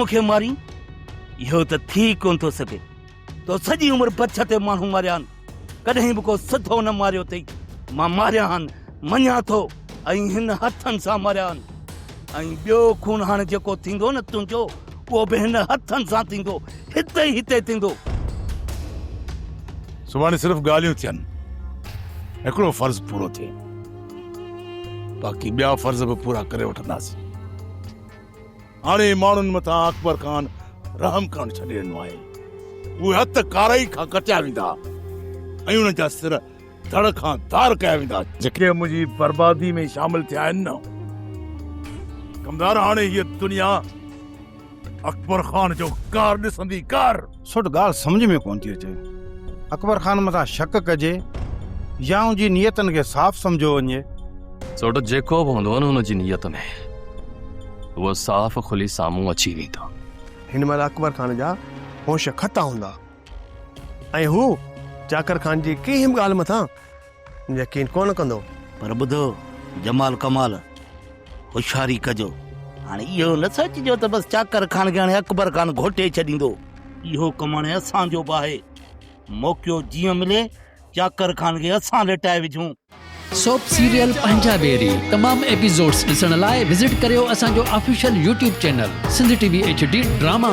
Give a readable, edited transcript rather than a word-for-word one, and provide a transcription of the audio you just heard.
खे मारी इहो त थी कोन थो सघे। तो सॼी उमिरि बछ ते माण्हू मारिया आहिनि, कॾहिं बि को सुठो न मारियो अथई। मां मारिया आहिनि, मञा थो, ऐं हिन हथनि सां मारिया आहिनि। ऐं ॿियो खून हाणे जेको थींदो न तुंहिंजो, उहो बि हिन हथनि सां थींदो, हिते ई हिते थींदो। सुभाणे सिर्फ़ ॻाल्हियूं थियनि, हिकिड़ो फर्ज़ पूरो थिए, बाक़ी ॿिया फर्ज़ बि पूरा करे वठंदासीं। हाणे माण्हुनि मथां अकबर खान रहम करणु छॾे ॾिनो आहे। उहे हथ काराई खां कटिया वेंदा ऐं उन जा सिर धड़ खां धार कया वेंदा, जेके मुंहिंजी बर्बादी में शामिल थिया आहिनि न। कमदार, हाणे हीअ दुनिया अकबर खान जो कार ॾिसंदी, कार। सुठ ॻाल्हि सम्झ में कोन थी अचे। अकबर खान मथां शक कजे या उनजी नियतनि खे साफ़ सम्झो वञे। सोट जेको बि हूंदो न हुनजी नियत में, उहो साफ़ खुली साम्हूं अची वेंदो। हिन महिल अकबर खान जा होश खता हूंदा ऐं हू चाकर खान जी कंहिं बि ॻाल्हि मथां यकीन कोन कंदो। पर ॿुधो जमाल कमाल, होशियारी कजो। हाणे इहो न सोचिजो त बसि चाकर खान खे हाणे अकबर खान घोटे छॾींदो। इहो कमु हाणे असांजो बि आहे। मौक़ो जीअं मिले चाकर खान खे असां लिटाए विझूं। सोप सीरियल पंजाबेरी तमाम एपिसोड्स ॾिसण लाइ विज़िट करियो असांजो official YouTube channel Sindh TV HD drama.